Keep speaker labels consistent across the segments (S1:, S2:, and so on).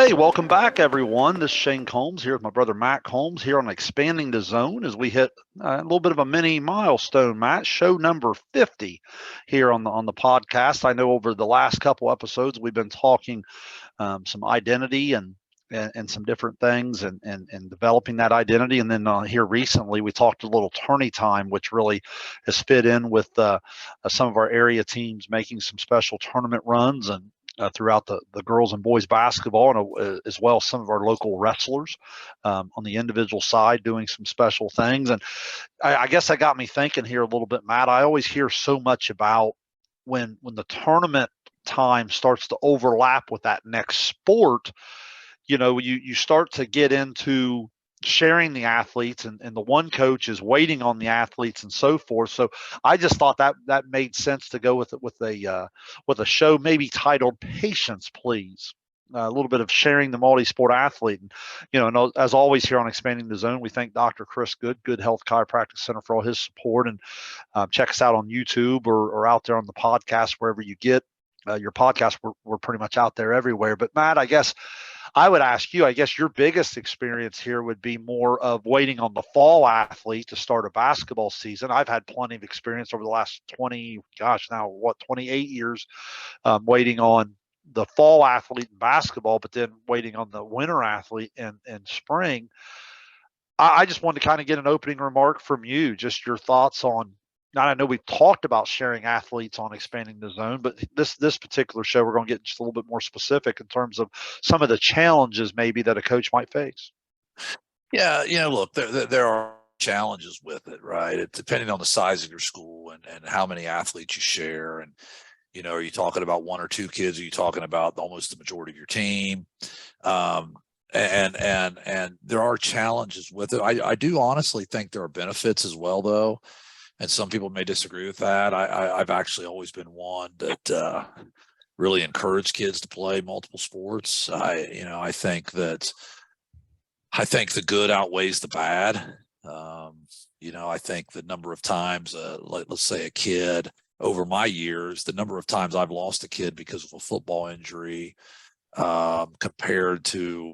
S1: Hey, welcome back, everyone. This is Shayne Combs here with my brother Matt Combs here on Expanding the Zone as we hit a little bit of a mini milestone, Matt. Show number 50 here on the podcast. I know over the last couple episodes we've been talking some identity and some different things and developing that identity. And then here recently we talked a little tourney time, which really has fit in with some of our area teams making some special tournament runs and throughout the girls and boys basketball, and as well as some of our local wrestlers on the individual side doing some special things. And I guess that got me thinking here a little bit, Matt. I always hear so much about when the tournament time starts to overlap with that next sport. You start to get into sharing the athletes, and the one coach is waiting on the athletes and so forth. So I just thought that made sense to go with a show maybe titled Patience Please. A little bit of sharing the multi-sport athlete. And as always here on Expanding the Zone, we thank Dr. Chris Good Health Chiropractic Center, for all his support. And check us out on YouTube or out there on the podcast, wherever you get your podcast. We're pretty much out there everywhere. But Matt, I guess I would ask you, I guess your biggest experience here would be more of waiting on the fall athlete to start a basketball season. I've had plenty of experience over the last 28 years, waiting on the fall athlete in basketball, but then waiting on the winter athlete in spring. I just wanted to kind of get an opening remark from you, just your thoughts on. Now, I know we've talked about sharing athletes on Expanding the Zone, but this particular show, we're going to get just a little bit more specific in terms of some of the challenges maybe that a coach might face.
S2: Yeah, look, there are challenges with it, right? It depending on the size of your school and how many athletes you share. And, are you talking about one or two kids? Are you talking about almost the majority of your team? And there are challenges with it. I do honestly think there are benefits as well, though. And some people may disagree with that. I've actually always been one that really encouraged kids to play multiple sports. I think the good outweighs the bad. I think the number of times, let's say a kid over my years, the number of times I've lost a kid because of a football injury compared to,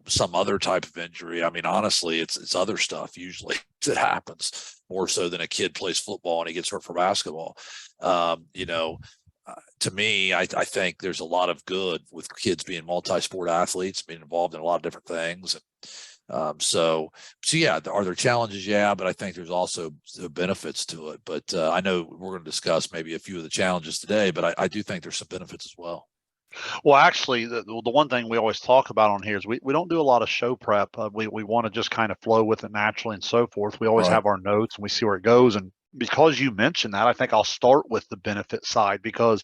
S2: some other type of injury. I mean, honestly, it's other stuff usually that happens more so than a kid plays football and he gets hurt for basketball. To me, I think there's a lot of good with kids being multi-sport athletes, being involved in a lot of different things. So yeah, are there challenges? Yeah, but I think there's also the benefits to it. But I know we're going to discuss maybe a few of the challenges today, but I do think there's some benefits as well.
S1: Well, actually, the one thing we always talk about on here is we don't do a lot of show prep. We want to just kind of flow with it naturally and so forth. We always have our notes and we see where it goes. And because you mentioned that, I think I'll start with the benefit side because,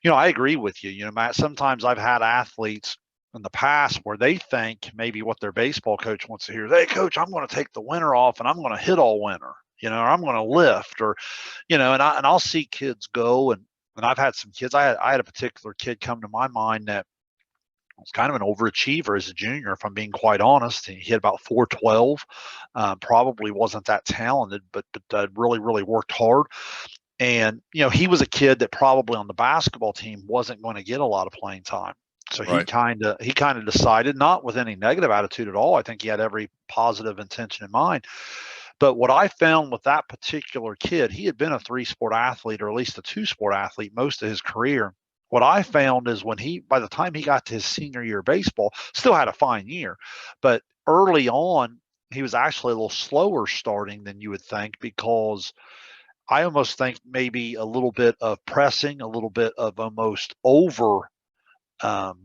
S1: I agree with you. Matt, sometimes I've had athletes in the past where they think maybe what their baseball coach wants to hear is, hey, coach, I'm going to take the winter off and I'm going to hit all winter, or I'm going to lift and I'll see kids go and I've had some kids. I had a particular kid come to my mind that was kind of an overachiever as a junior, if I'm being quite honest. He hit about 412. Probably wasn't that talented, but really, really worked hard. And, he was a kid that probably on the basketball team wasn't going to get a lot of playing time. So he kind of decided, not with any negative attitude at all. I think he had every positive intention in mind. But what I found with that particular kid, he had been a 3-sport athlete or at least a 2-sport athlete most of his career. What I found is by the time he got to his senior year of baseball, still had a fine year, but early on, he was actually a little slower starting than you would think, because I almost think maybe a little bit of pressing, a little bit of almost um,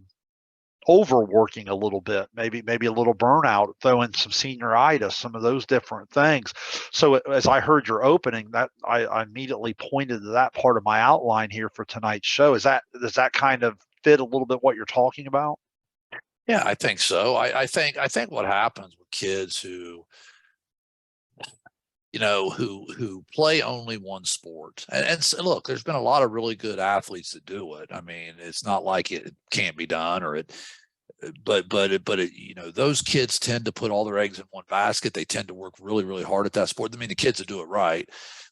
S1: overworking a little bit, maybe a little burnout, throwing some senioritis, some of those different things. So as I heard your opening, that I immediately pointed to that part of my outline here for tonight's show. Does that kind of fit a little bit what you're talking about?
S2: Yeah, I think so. I think what happens with kids who who play only one sport. And so, look, there's been a lot of really good athletes that do it. I mean, it's not like it can't be done or those kids tend to put all their eggs in one basket. They tend to work really, really hard at that sport. I mean, the kids that do it right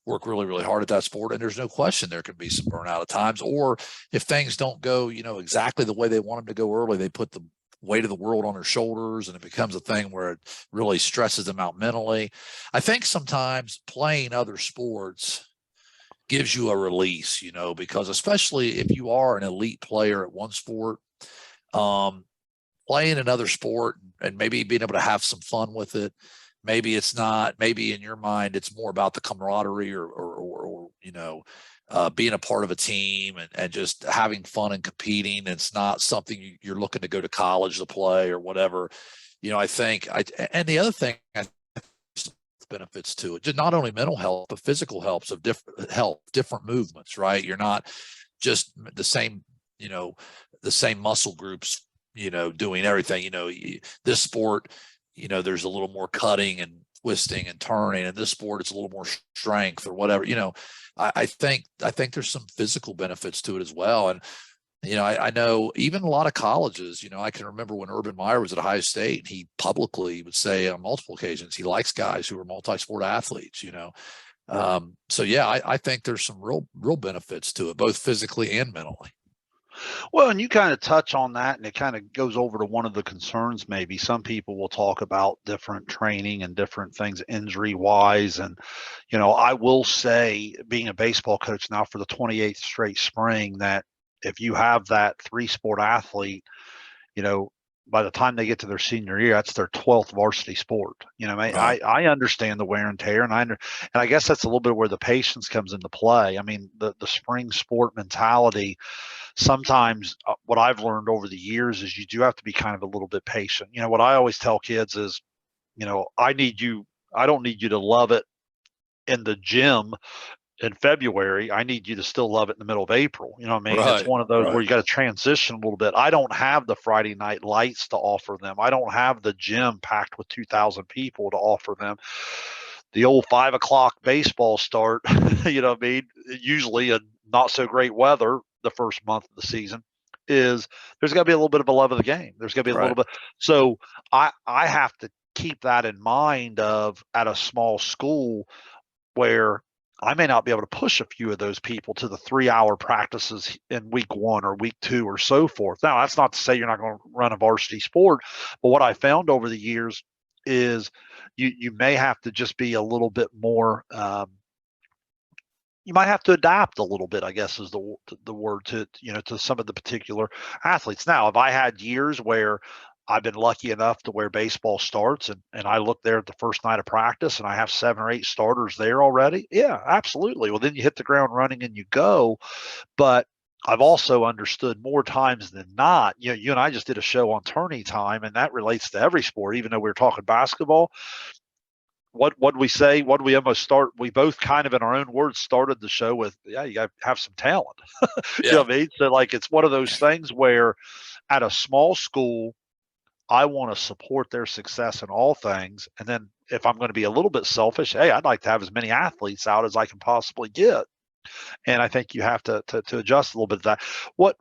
S2: work really, really hard at that sport. And there's no question there can be some burnout at times. Or if things don't go, exactly the way they want them to go early, they put the weight of the world on their shoulders, and it becomes a thing where it really stresses them out mentally. I think sometimes playing other sports gives you a release, because especially if you are an elite player at one sport, playing another sport and maybe being able to have some fun with it. Maybe it's not, maybe in your mind, it's more about the camaraderie or being a part of a team and just having fun and competing. It's not something you're looking to go to college to play or whatever. And the other thing, benefits to it, just not only mental health, but physical helps of different movements, right? You're not just the same muscle groups, doing everything. This sport, there's a little more cutting and twisting and turning, and this sport it's a little more strength or whatever. I think there's some physical benefits to it as well. And I know even a lot of colleges, I can remember when Urban Meyer was at Ohio State, he publicly would say on multiple occasions he likes guys who are multi-sport athletes. So yeah, I think there's some real benefits to it, both physically and mentally.
S1: Well, and you kind of touch on that, and it kind of goes over to one of the concerns. Maybe some people will talk about different training and different things injury wise. And, I will say, being a baseball coach now for the 28th straight spring, that if you have that 3-sport athlete, by the time they get to their senior year, that's their 12th varsity sport.
S2: Right.
S1: I understand the wear and tear, and I guess that's a little bit where the patience comes into play. I mean, the spring sport mentality. Sometimes what I've learned over the years is you do have to be kind of a little bit patient. What I always tell kids is, I don't need you to love it in the gym in February. I need you to still love it in the middle of April. You know what I mean? It's
S2: Right.
S1: one of those where
S2: Right.
S1: you got to transition a little bit. I don't have the Friday night lights to offer them. I don't have the gym packed with 2,000 people to offer them. The old 5 o'clock baseball start, you know what I mean? Usually in not so great weather the first month of the season is there's got to be a little bit of a love of the game. There's got to be a little
S2: Right.
S1: bit. So I have to keep that in mind of at a small school where I may not be able to push a few of those people to the 3-hour practices in week 1 or week 2 or so forth. Now, that's not to say you're not going to run a varsity sport, but what I found over the years is you may have to just be a little bit more. You might have to adapt a little bit, I guess, is the word to some of the particular athletes. Now, if I had years where I've been lucky enough to where baseball starts and I look there at the first night of practice and I have 7 or 8 starters there already. Yeah, absolutely. Well, then you hit the ground running and you go. But I've also understood more times than not. You and I just did a show on tourney time, and that relates to every sport, even though we were talking basketball. What we say? What we almost start? We both kind of, in our own words, started the show with, "Yeah, you got to have some talent." You know
S2: Yeah.
S1: what I mean? So, like, it's one of those things where, at a small school, I want to support their success in all things. And then if I'm going to be a little bit selfish, hey, I'd like to have as many athletes out as I can possibly get. And I think you have to adjust a little bit of that. What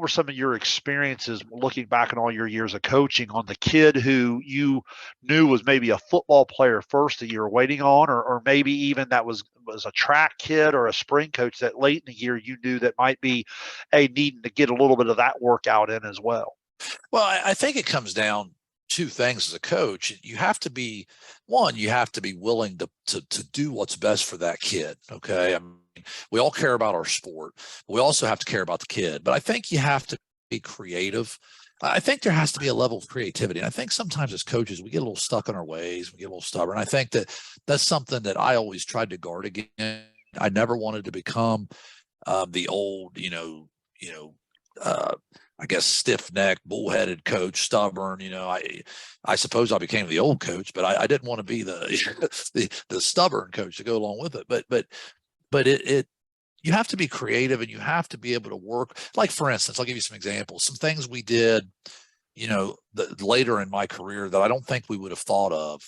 S1: were some of your experiences looking back on all your years of coaching on the kid who you knew was maybe a football player first that you were waiting on, or maybe even that was a track kid or a spring coach that late in the year you knew that might be needing to get a little bit of that workout in as well?
S2: Well, I think it comes down two things as a coach. You have to be you have to be willing to do what's best for that kid. Okay. I mean, we all care about our sport, but we also have to care about the kid. But I think you have to be creative. I think there has to be a level of creativity. And I think sometimes as coaches, we get a little stuck in our ways, we get a little stubborn. I think that's something that I always tried to guard against. I never wanted to become the old, uh, I guess stiff necked, bullheaded coach, stubborn. I suppose I became the old coach, but I didn't want to be the stubborn coach to go along with it. But it you have to be creative and you have to be able to work. Like for instance, I'll give you some examples. Some things we did, later in my career that I don't think we would have thought of,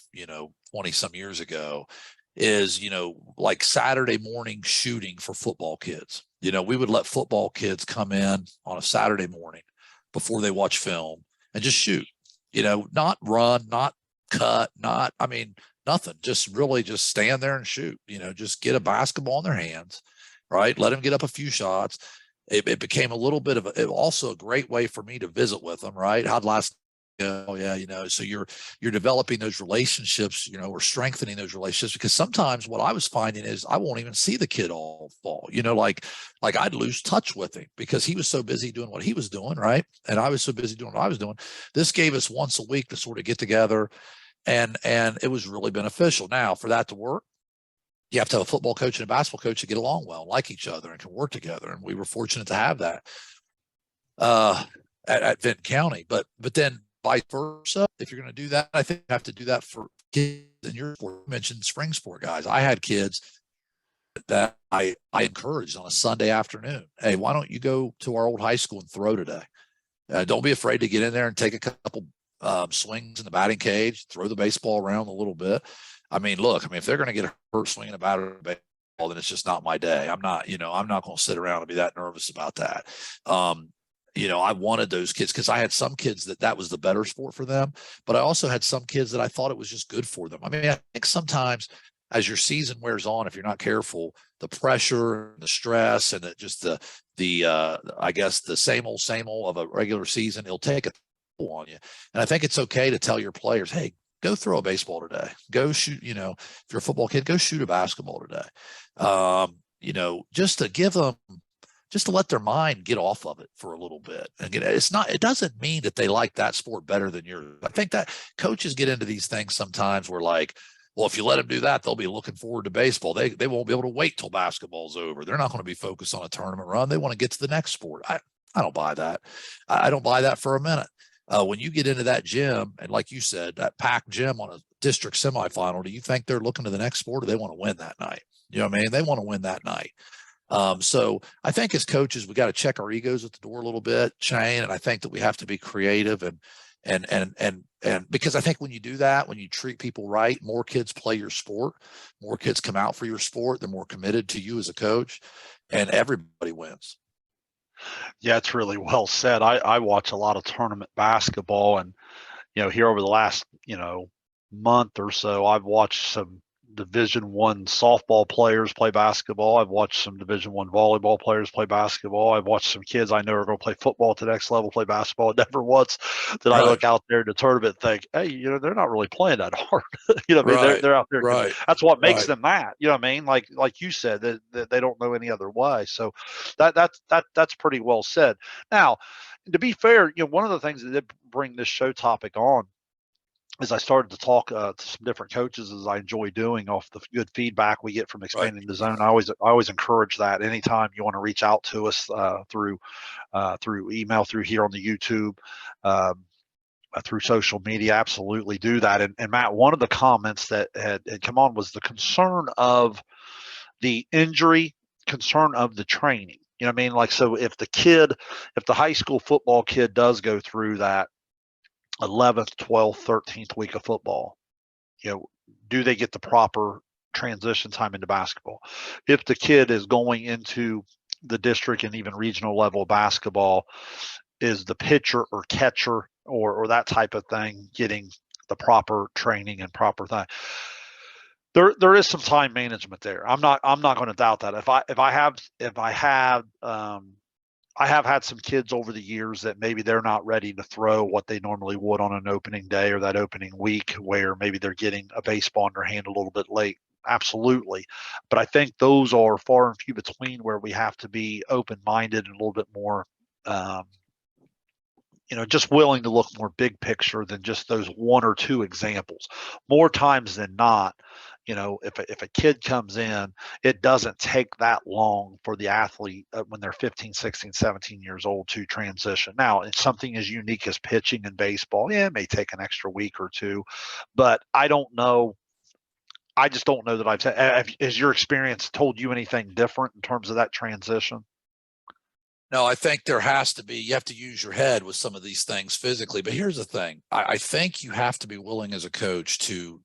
S2: 20 some years ago is, like Saturday morning shooting for football kids. We would let football kids come in on a Saturday morning, before they watch film and just shoot, not run, not cut, nothing, just really just stand there and shoot, just get a basketball in their hands, right? Let them get up a few shots. It became a little bit of also a great way for me to visit with them, right? How'd last oh yeah, so you're developing those relationships, or strengthening those relationships, because sometimes what I was finding is I won't even see the kid all fall, like I'd lose touch with him because he was so busy doing what he was doing, right? And I was so busy doing what I was doing. This gave us once a week to sort of get together, and it was really beneficial. Now, for that to work, you have to have a football coach and a basketball coach to get along well, like each other, and can work together. And we were fortunate to have that at Vinton County. But then vice versa, if you're going to do that, I think you have to do that for kids in your sport. You mentioned spring sport guys. I had kids that I encouraged on a Sunday afternoon. Hey, why don't you go to our old high school and throw today? Don't be afraid to get in there and take a couple swings in the batting cage, throw the baseball around a little bit. Look, if they're going to get hurt swinging a bat or a baseball, then it's just not my day. I'm not going to sit around and be that nervous about that. I wanted those kids because I had some kids that was the better sport for them, but I also had some kids that I thought it was just good for them. I think sometimes as your season wears on, if you're not careful, the pressure and the stress and just the I guess the same old of a regular season, it'll take a toll on you. And I think it's okay to tell your players, hey, go throw a baseball today. Go shoot, if you're a football kid, go shoot a basketball today. Just to give them, just to let their mind get off of it for a little bit. And it doesn't mean that they like that sport better than yours. I think that coaches get into these things sometimes where like, well, if you let them do that, they'll be looking forward to baseball. They won't be able to wait till basketball's over. They're not going to be focused on a tournament run. They want to get to the next sport. I don't buy that. I don't buy that for a minute. When you get into that gym, and like you said, that packed gym on a district semifinal, do you think they're looking to the next sport, or they want to win that night? You know what I mean? They want to win that night. So I think as coaches, we got to check our egos at the door a little bit, Shayne, and I think that we have to be creative and because I think when you do that, when you treat people right, more kids play your sport, more kids come out for your sport, they're more committed to you as a coach, and everybody wins.
S1: Yeah, it's really well said. I watch a lot of tournament basketball, and here over the last month or so, I've watched some Division I softball players play basketball. I've watched some Division I volleyball players play basketball. I've watched some kids I know are going to play football to the next level play basketball. Never once did I look out there in the tournament and think, hey, they're not really playing that hard. They're out there.
S2: Right.
S1: That's what makes them that. Like you said, that they don't know any other way. So that's pretty well said. Now, to be fair, one of the things that did bring this show topic on, as I started to talk to some different coaches, as I enjoy doing off the good feedback we get from expanding the zone. I always encourage that. Anytime you want to reach out to us through email, through here on the YouTube, through social media, absolutely do that. And Matt, one of the comments that had come on was the concern of the injury, concern of the training. So if the high school football kid does go through that 11th, 12th, 13th week of football, do they get the proper transition time into basketball? If the kid is going into the district and even regional level basketball, is the pitcher or catcher or that type of thing getting the proper training and proper thing? There is some time management there. I'm not going to doubt that. I have had some kids over the years that maybe they're not ready to throw what they normally would on an opening day or that opening week, where maybe they're getting a baseball in their hand a little bit late. Absolutely. But I think those are far and few between, where we have to be open-minded and a little bit more, just willing to look more big picture than just those one or two examples. More times than not, if a kid comes in, it doesn't take that long for the athlete when they're 15, 16, 17 years old to transition. Now, it's something as unique as pitching in baseball. Yeah, it may take an extra week or two, but I don't know. I just don't know that has your experience told you anything different in terms of that transition?
S2: No, I think there has to be, you have to use your head with some of these things physically. But here's the thing. I think you have to be willing as a coach to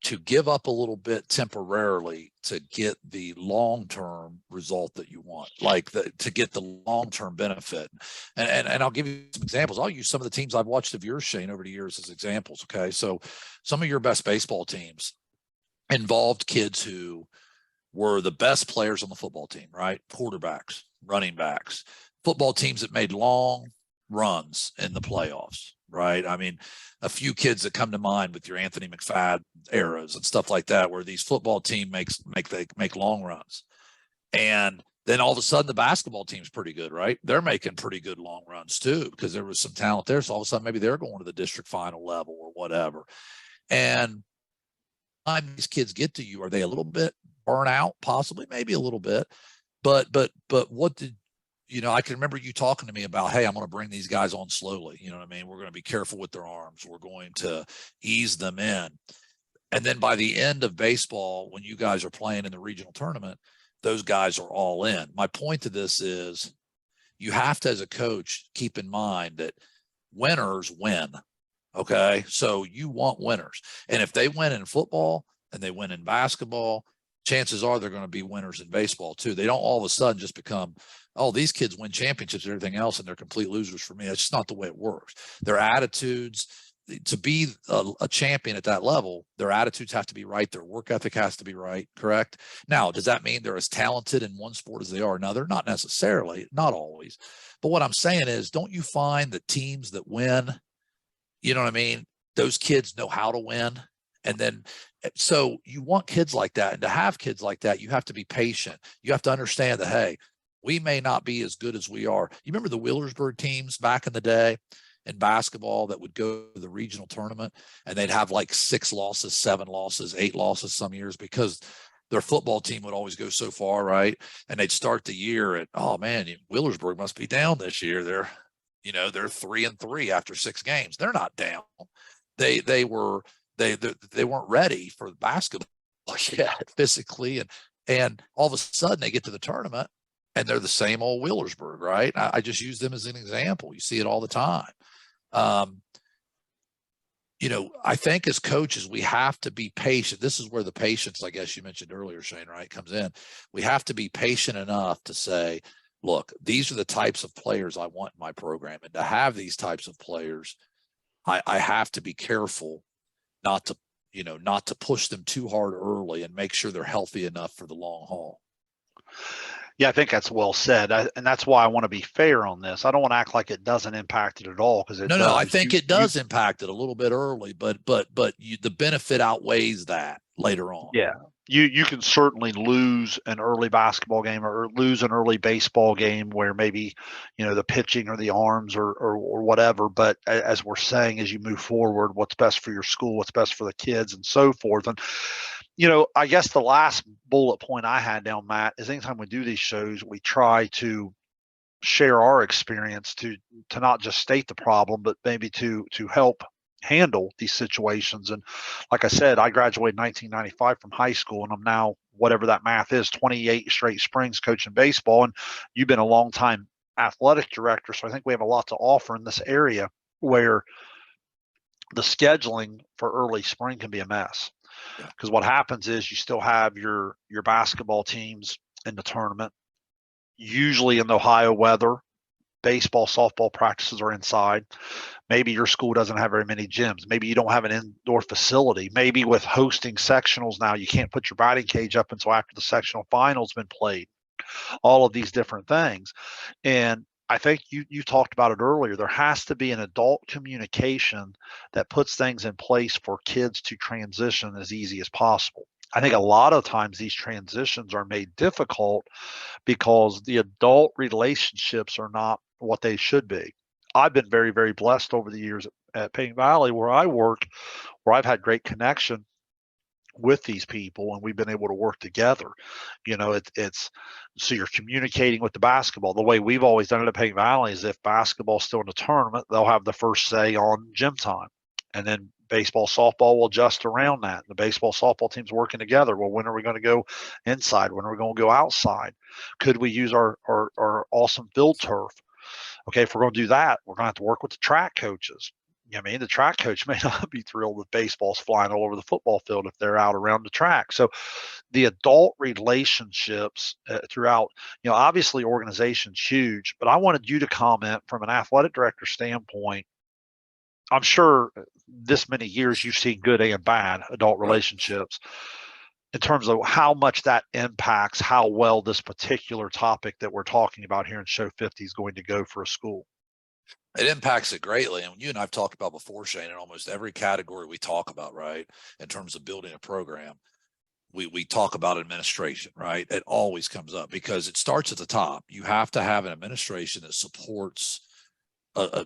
S2: to give up a little bit temporarily to get the long-term result that you want, like to get the long-term benefit. And I'll give you some examples. I'll use some of the teams I've watched of yours, Shayne, over the years as examples. Okay. So some of your best baseball teams involved kids who were the best players on the football team, right? Quarterbacks, running backs, football teams that made long runs in the playoffs, right? I mean, a few kids that come to mind with your Anthony McFadden eras and stuff like that, where these football team make long runs. And then all of a sudden the basketball team's pretty good, right? They're making pretty good long runs too, because there was some talent there. So all of a sudden maybe they're going to the district final level or whatever. And time these kids get to you, are they a little bit burnt out? Possibly, maybe a little bit. But what did I can remember you talking to me about, hey, I'm going to bring these guys on slowly. You know what I mean? We're going to be careful with their arms. We're going to ease them in. And then by the end of baseball, when you guys are playing in the regional tournament, those guys are all in. My point to this is you have to, as a coach, keep in mind that winners win. Okay. So you want winners. And if they win in football and they win in basketball, chances are they're going to be winners in baseball too. They don't all of a sudden just become, oh, these kids win championships and everything else, and they're complete losers for me. That's just not the way it works. Their attitudes, to be a champion at that level, their attitudes have to be right. Their work ethic has to be right. Correct. Now, does that mean they're as talented in one sport as they are another? Not necessarily, not always. But what I'm saying is, don't you find that teams that win, you know what I mean, those kids know how to win? And then, so you want kids like that. And to have kids like that, you have to be patient. You have to understand that, hey, we may not be as good as we are. You remember the Wheelersburg teams back in the day in basketball that would go to the regional tournament and they'd have like 6 losses, 7 losses, 8 losses some years because their football team would always go so far, right? And they'd start the year at, oh man, Wheelersburg must be down this year. They're 3-3 after 6 games. They're not down. They weren't ready for the basketball yet physically, and all of a sudden they get to the tournament and they're the same old Wheelersburg, right? I just use them as an example. You see it all the time. I think as coaches, we have to be patient. This is where the patience, I guess you mentioned earlier, Shayne, right, comes in. We have to be patient enough to say, look, these are the types of players I want in my program. And to have these types of players, I have to be careful not to push them too hard early and make sure they're healthy enough for the long haul.
S1: Yeah, I think that's well said. And that's why I want to be fair on this. I don't want to act like it doesn't impact it at all, because it does.
S2: No, I think it does impact it a little bit early, but the benefit outweighs that later on.
S1: Yeah. You can certainly lose an early basketball game or lose an early baseball game where maybe, the pitching or the arms or whatever. But as we're saying, as you move forward, what's best for your school, what's best for the kids and so forth. And, I guess the last bullet point I had down, Matt, is anytime we do these shows, we try to share our experience to not just state the problem, but maybe to help handle these situations. And like I said, I graduated in 1995 from high school, and I'm now, whatever that math is, 28 straight springs coaching baseball. And you've been a long time athletic director, so I think we have a lot to offer in this area where the scheduling for early spring can be a mess. Because what happens is you still have your basketball teams in the tournament, usually in the Ohio weather. Baseball, softball practices are inside. Maybe your school doesn't have very many gyms. Maybe you don't have an indoor facility. Maybe with hosting sectionals now, you can't put your batting cage up until after the sectional final's been played. All of these different things. And I think you talked about it earlier. There has to be an adult communication that puts things in place for kids to transition as easy as possible. I think a lot of times these transitions are made difficult because the adult relationships are not what they should be. I've been very, very blessed over the years at Payne Valley where I work, where I've had great connection with these people and we've been able to work together. It's so you're communicating with the basketball. The way we've always done it at Payne Valley is if basketball's still in the tournament, they'll have the first say on gym time. And then baseball, softball will adjust around that. The baseball, softball teams working together. Well, when are we going to go inside? When are we going to go outside? Could we use our awesome field turf? Okay, if we're going to do that, we're going to have to work with the track coaches. I mean, the track coach may not be thrilled with baseballs flying all over the football field if they're out around the track. So the adult relationships throughout, obviously organization's huge, but I wanted you to comment from an athletic director standpoint. I'm sure this many years you've seen good and bad adult
S2: Right.
S1: relationships in terms of how much that impacts how well this particular topic that we're talking about here in Show 50 is going to go for a school.
S2: It impacts it greatly. And you and I've talked about before, Shayne, in almost every category we talk about, right, in terms of building a program, we talk about administration, right? It always comes up because it starts at the top. You have to have an administration that supports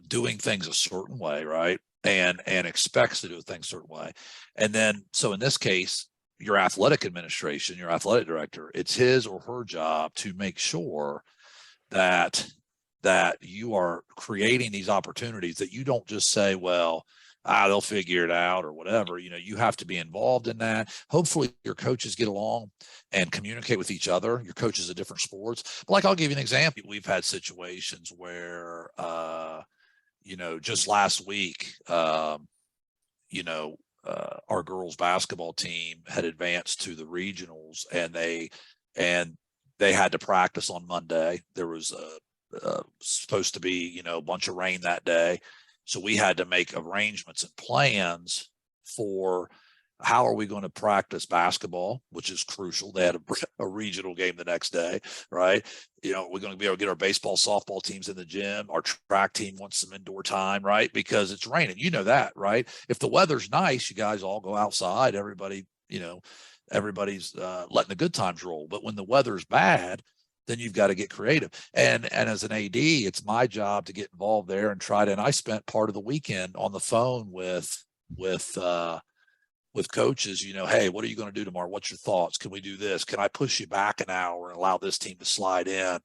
S2: doing things a certain way, right? And expects to do things a certain way. And then, so in this case, your athletic administration, your athletic director, it's his or her job to make sure that you are creating these opportunities, that you don't just say, well, they'll figure it out or whatever. You have to be involved in that. Hopefully your coaches get along and communicate with each other, your coaches of different sports. But like, I'll give you an example. We've had situations where, just last week, our girls basketball team had advanced to the regionals, and they had to practice on Monday. There was supposed to be, a bunch of rain that day. So we had to make arrangements and plans for how are we going to practice basketball, which is crucial. They had a regional game the next day, right? We're going to be able to get our baseball, softball teams in the gym. Our track team wants some indoor time, right? Because it's raining. You know that, right? If the weather's nice, you guys all go outside. Everybody's letting the good times roll. But when the weather's bad, then you've got to get creative. And as an AD, it's my job to get involved there and try to. And I spent part of the weekend on the phone with coaches. Hey, what are you going to do tomorrow? What's your thoughts? Can we do this? Can I push you back an hour and allow this team to slide in?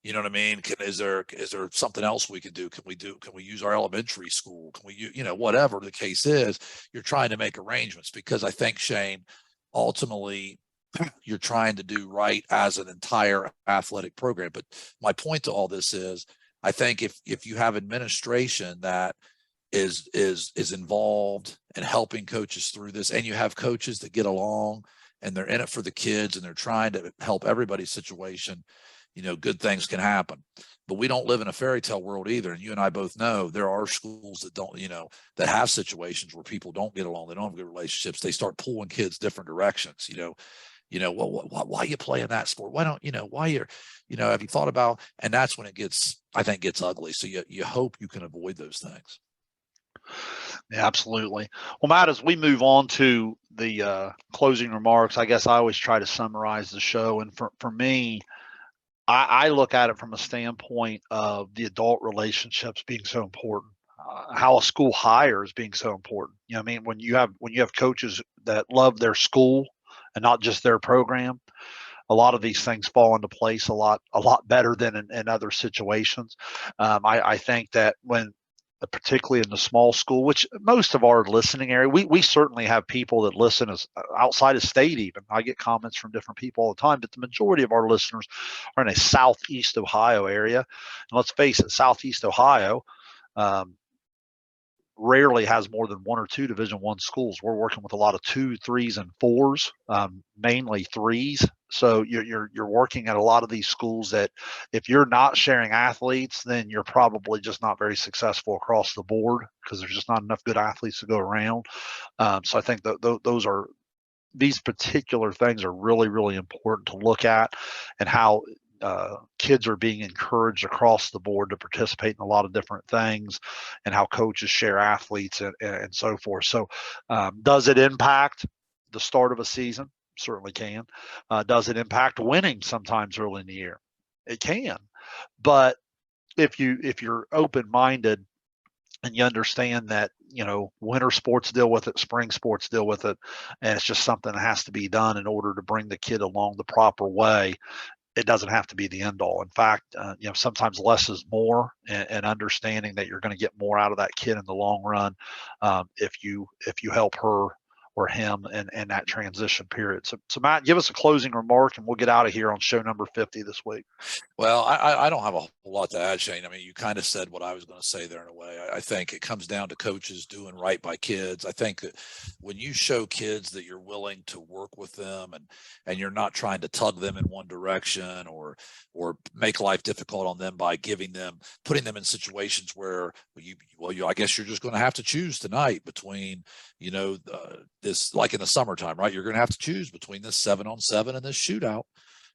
S2: You know what I mean? Is there something else we can do? Can we use our elementary school? Can we, whatever the case is, you're trying to make arrangements, because I think, Shayne, ultimately you're trying to do right as an entire athletic program. But my point to all this is, I think if you have administration that is involved and helping coaches through this, and you have coaches that get along and they're in it for the kids and they're trying to help everybody's situation, good things can happen. But we don't live in a fairy tale world either. And you and I both know there are schools that don't, that have situations where people don't get along. They don't have good relationships. They start pulling kids different directions. Why are you playing that sport? Why don't, why you're, have you thought about, and that's when I think gets ugly. So you hope you can avoid those things.
S1: Yeah, absolutely. Well, Matt, as we move on to the closing remarks, I guess I always try to summarize the show. And for me, I look at it from a standpoint of the adult relationships being so important, how a school hires being so important. I mean, when you have coaches that love their school and not just their program, a lot of these things fall into place a lot better than in other situations. I think that when particularly in the small school, which most of our listening area, we certainly have people that listen as outside of state. Even I get comments from different people all the time, but the majority of our listeners are in a southeast Ohio area. And let's face it, southeast Ohio um, rarely has more than one or two Division I schools. We're working with a lot of 2s, 3s, and 4s, mainly 3s. So you're working at a lot of these schools that if you're not sharing athletes, then you're probably just not very successful across the board, because there's just not enough good athletes to go around. So I think that these particular things are really, really important to look at, and how kids are being encouraged across the board to participate in a lot of different things, and how coaches share athletes and so forth. So, does it impact the start of a season? Certainly can. Does it impact winning sometimes early in the year? It can. But if you're open minded and you understand that winter sports deal with it, spring sports deal with it, and it's just something that has to be done in order to bring the kid along the proper way, it doesn't have to be the end all. In fact, sometimes less is more, and understanding that you're going to get more out of that kid in the long run, if you help her him in that transition period. So Matt, give us a closing remark, and we'll get out of here on show number 50 this week.
S2: Well, I don't have a whole lot to add, Shayne. I mean, you kind of said what I was going to say there in a way. I think it comes down to coaches doing right by kids. I think that when you show kids that you're willing to work with them and you're not trying to tug them in one direction or make life difficult on them by putting them in situations where I guess you're just going to have to choose tonight between, this, like in the summertime, right? You're going to have to choose between this 7-on-7 and this shootout.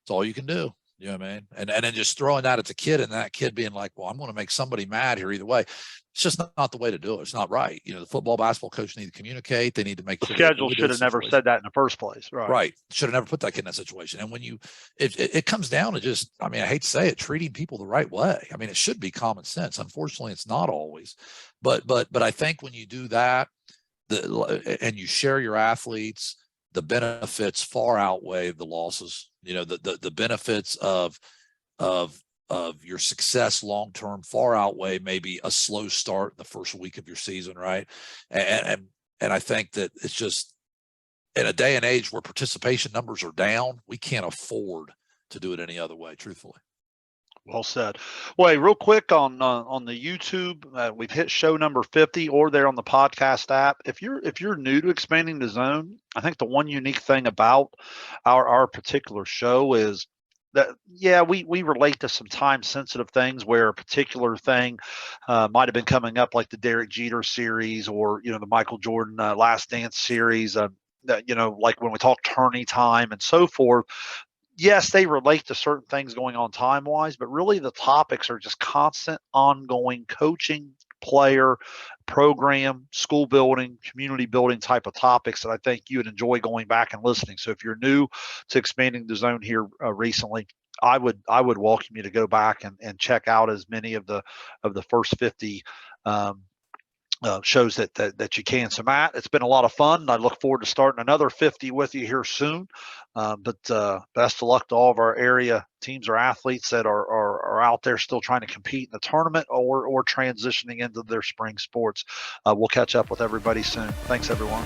S2: It's all you can do. You know what I mean? And then just throwing that at the kid and that kid being like, well, I'm going to make somebody mad here either way. It's just not the way to do it. It's not right. The football, basketball coach need to communicate. They need to make
S1: the
S2: sure
S1: schedule should have never said that in the first place.
S2: Right. Should have never put that kid in that situation. And when it comes down to just, I mean, I hate to say it, treating people the right way. I mean, it should be common sense. Unfortunately, it's not always. But I think when you do that, and you share your athletes, the benefits far outweigh the losses. The benefits of your success long term far outweigh maybe a slow start the first week of your season, right? And I think that it's just, in a day and age where participation numbers are down, we can't afford to do it any other way, truthfully.
S1: Well said. Well, hey, real quick on the YouTube, we've hit show number 50, or there on the podcast app. If you're new to Expanding the Zone, I think the one unique thing about our particular show is that, yeah, we relate to some time sensitive things where a particular thing might have been coming up, like the Derek Jeter series, or the Michael Jordan Last Dance series. Like when we talk tourney time and so forth. Yes, they relate to certain things going on time-wise, but really the topics are just constant, ongoing coaching, player, program, school building, community building type of topics that I think you would enjoy going back and listening. So if you're new to Expanding the Zone here recently, I would welcome you to go back and check out as many of the first 50 shows that you can. So Matt, it's been a lot of fun. I look forward to starting another 50 with you here soon. But best of luck to all of our area teams or athletes that are out there still trying to compete in the tournament or transitioning into their spring sports. We'll catch up with everybody soon. Thanks, everyone.